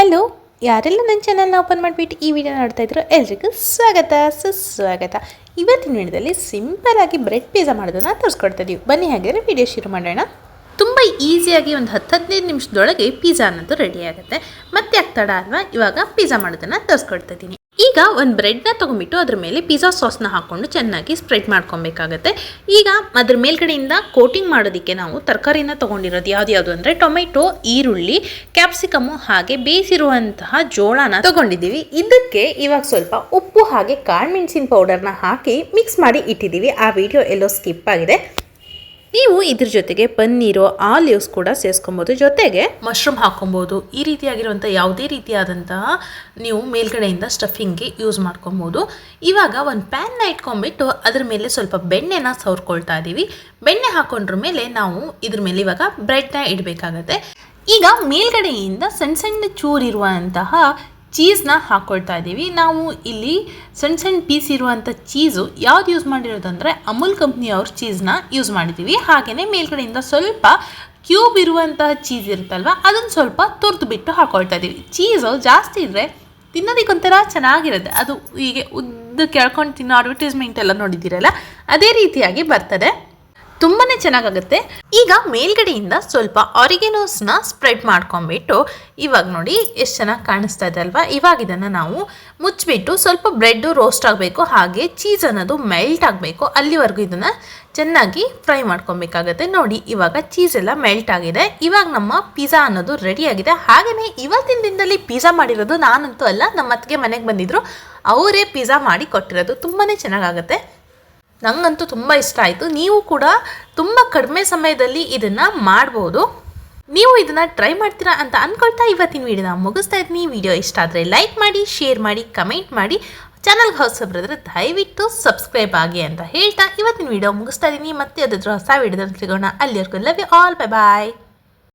Hello, ಯಾರೆಲ್ಲ ನನ್ನ ಚಾನಲ್ನ ಓಪನ್ ಮಾಡಿಬಿಟ್ಟು ಈ ವಿಡಿಯೋ ನೋಡ್ತಾ ಇದ್ರು ಎಲ್ರಿಗೂ ಸ್ವಾಗತ ಸುಸ್ವಾಗತ. ಇವತ್ತಿನ ವಿಡಿಯೋದಲ್ಲಿ ಸಿಂಪಲ್ಲಾಗಿ ಬ್ರೆಡ್ ಪಿಜ್ಜಾ ಮಾಡೋದನ್ನು ತೋರಿಸ್ಕೊಡ್ತಾ ಇದೀವಿ. ಬನ್ನಿ ಹಾಗಾದರೆ ವಿಡಿಯೋ ಶುರು ಮಾಡೋಣ. ತುಂಬ ಈಸಿಯಾಗಿ ಒಂದು 10-15 ನಿಮಿಷದೊಳಗೆ ಪಿಜ್ಜಾ ಅನ್ನೋದು ರೆಡಿ ಆಗುತ್ತೆ. ಮತ್ತೆ ಆಗ್ತಾಡ ಅಲ್ವಾ, ಇವಾಗ ಪಿಜ್ಜಾ ಮಾಡೋದನ್ನು ತೋರಿಸ್ಕೊಡ್ತಾ ಇದ್ದೀನಿ. ಈಗ ಒಂದು ಬ್ರೆಡ್ನ ತೊಗೊಂಬಿಟ್ಟು ಅದ್ರ ಮೇಲೆ ಪಿಜ್ಜಾ ಸಾಸ್ನ ಹಾಕ್ಕೊಂಡು ಚೆನ್ನಾಗಿ ಸ್ಪ್ರೆಡ್ ಮಾಡ್ಕೊಬೇಕಾಗತ್ತೆ. ಈಗ ಅದ್ರ ಮೇಲ್ಗಡೆಯಿಂದ ಕೋಟಿಂಗ್ ಮಾಡೋದಕ್ಕೆ ನಾವು ತರಕಾರಿನ ತೊಗೊಂಡಿರೋದು ಯಾವ್ದು ಅಂದರೆ ಟೊಮೆಟೊ, ಈರುಳ್ಳಿ, ಕ್ಯಾಪ್ಸಿಕಮ್ಮು ಹಾಗೆ ಬೇಯಿಸಿರುವಂತಹ ಜೋಳನ ತೊಗೊಂಡಿದ್ದೀವಿ. ಇದಕ್ಕೆ ಇವಾಗ ಸ್ವಲ್ಪ ಉಪ್ಪು ಹಾಗೆ ಕಾಳುಮೆಣಸಿನ ಪೌಡರ್ನ ಹಾಕಿ ಮಿಕ್ಸ್ ಮಾಡಿ ಇಟ್ಟಿದ್ದೀವಿ. ಆ ವಿಡಿಯೋ ಎಲ್ಲೋ ಸ್ಕಿಪ್ ಆಗಿದೆ. ನೀವು ಇದ್ರ ಜೊತೆಗೆ ಪನ್ನೀರು, ಆಲಿವ್ಸ್ ಕೂಡ ಸೇರಿಸ್ಕೊಬೋದು, ಜೊತೆಗೆ ಮಶ್ರೂಮ್ ಹಾಕೊಬೋದು. ಈ ರೀತಿಯಾಗಿರುವಂಥ ಯಾವುದೇ ರೀತಿಯಾದಂತಹ ನೀವು ಮೇಲ್ಗಡೆಯಿಂದ ಸ್ಟಫಿಂಗ್ಗೆ ಯೂಸ್ ಮಾಡ್ಕೊಬೋದು. ಇವಾಗ ಒಂದು ಪ್ಯಾನ್ನ ಇಟ್ಕೊಂಡ್ಬಿಟ್ಟು ಅದ್ರ ಮೇಲೆ ಸ್ವಲ್ಪ ಬೆಣ್ಣೆನ ಸವರ್ಕೊಳ್ತಾ ಇದ್ದೀವಿ. ಬೆಣ್ಣೆ ಹಾಕೊಂಡ್ರ ಮೇಲೆ ನಾವು ಇದ್ರ ಮೇಲೆ ಇವಾಗ ಬ್ರೆಡ್ನ ಇಡಬೇಕಾಗತ್ತೆ. ಈಗ ಮೇಲ್ಗಡೆಯಿಂದ ಸಣ್ಣ ಸಣ್ಣ ಚೂರಿರುವಂತಹ ಚೀಸ್ನ ಹಾಕ್ಕೊಳ್ತಾ ಇದ್ದೀವಿ. ನಾವು ಇಲ್ಲಿ ಸಣ್ಣ ಸಣ್ಣ ಪೀಸ್ ಇರುವಂಥ ಚೀಸು ಯಾವ್ದು ಯೂಸ್ ಮಾಡಿರೋದಂದರೆ ಅಮೂಲ್ ಕಂಪ್ನಿಯವ್ರ ಚೀಸ್ನ ಯೂಸ್ ಮಾಡಿದ್ದೀವಿ. ಹಾಗೆಯೇ ಮೇಲ್ಗಡೆಯಿಂದ ಸ್ವಲ್ಪ ಕ್ಯೂಬ್ ಇರುವಂತಹ ಚೀಸ್ ಇರುತ್ತಲ್ವ, ಅದನ್ನು ಸ್ವಲ್ಪ ತುರ್ದು ಬಿಟ್ಟು ಹಾಕ್ಕೊಳ್ತಾ ಇದ್ದೀವಿ. ಚೀಸು ಜಾಸ್ತಿ ಇದ್ದರೆ ತಿನ್ನೋದಕ್ಕೊಂಥರ ಚೆನ್ನಾಗಿರುತ್ತೆ. ಅದು ಹೀಗೆ ಉದ್ದ ಕೆಳ್ಕೊಂಡು ತಿನ್ನೋ ಅಡ್ವರ್ಟೈಸ್ಮೆಂಟ್ ಎಲ್ಲ ನೋಡಿದ್ದೀರಲ್ಲ, ಅದೇ ರೀತಿಯಾಗಿ ಬರ್ತದೆ, ತುಂಬಾ ಚೆನ್ನಾಗಾಗುತ್ತೆ. ಈಗ ಮೇಲ್ಗಡೆಯಿಂದ ಸ್ವಲ್ಪ ಆರಿಗೆನೋಸ್ನ ಸ್ಪ್ರೆಡ್ ಮಾಡ್ಕೊಂಡ್ಬಿಟ್ಟು ಇವಾಗ ನೋಡಿ ಎಷ್ಟು ಚೆನ್ನಾಗಿ ಕಾಣಿಸ್ತಾ ಇದೆ ಅಲ್ವಾ. ಇವಾಗ ಇದನ್ನು ನಾವು ಮುಚ್ಚಿಬಿಟ್ಟು ಸ್ವಲ್ಪ ಬ್ರೆಡ್ಡು ರೋಸ್ಟ್ ಆಗಬೇಕು, ಹಾಗೆ ಚೀಸ್ ಅನ್ನೋದು ಮೆಲ್ಟ್ ಆಗಬೇಕು, ಅಲ್ಲಿವರೆಗೂ ಇದನ್ನು ಚೆನ್ನಾಗಿ ಫ್ರೈ ಮಾಡ್ಕೊಬೇಕಾಗತ್ತೆ. ನೋಡಿ ಇವಾಗ ಚೀಸ್ ಎಲ್ಲ ಮೆಲ್ಟ್ ಆಗಿದೆ. ಇವಾಗ ನಮ್ಮ ಪಿಜ್ಜಾ ಅನ್ನೋದು ರೆಡಿ ಆಗಿದೆ. ಹಾಗೆಯೇ ಇವತ್ತಿನ ದಿನದಲ್ಲಿ ಪಿಜ್ಜಾ ಮಾಡಿರೋದು ನಾನಂತೂ ಅಲ್ಲ, ನಮ್ಮ ಅತ್ತಿಗೆ ಮನೆಗೆ ಬಂದಿದ್ರು, ಅವರೇ ಪಿಜ್ಜಾ ಮಾಡಿ ಕೊಟ್ಟಿರೋದು. ತುಂಬಾ ಚೆನ್ನಾಗಾಗುತ್ತೆ, ನಂಗಂತೂ ತುಂಬ ಇಷ್ಟ ಆಯಿತು. ನೀವು ಕೂಡ ತುಂಬ ಕಡಿಮೆ ಸಮಯದಲ್ಲಿ ಇದನ್ನು ಮಾಡ್ಬೋದು. ನೀವು ಇದನ್ನು ಟ್ರೈ ಮಾಡ್ತೀರಾ ಅಂತ ಅಂದ್ಕೊಳ್ತಾ ಇವತ್ತಿನ ವಿಡಿಯೋನ ಮುಗಿಸ್ತಾ ಇದ್ದೀನಿ. ವಿಡಿಯೋ ಇಷ್ಟ ಆದರೆ ಲೈಕ್ ಮಾಡಿ, ಶೇರ್ ಮಾಡಿ, ಕಮೆಂಟ್ ಮಾಡಿ, ಚಾನಲ್ಗೆ ಹೊಸಬ್ರಿದ್ರೆ ದಯವಿಟ್ಟು ಸಬ್ಸ್ಕ್ರೈಬ್ ಆಗಿ ಅಂತ ಹೇಳ್ತಾ ಇವತ್ತಿನ ವಿಡಿಯೋ ಮುಗಿಸ್ತಾ ಇದ್ದೀನಿ. ಮತ್ತೆ ಅದ್ರ ಹೊಸ ವಿಡಿಯೋದಲ್ಲಿ ಸಿಗೋಣ. ಅಲ್ಲಿವರೆಗೂ love you all, bye bye.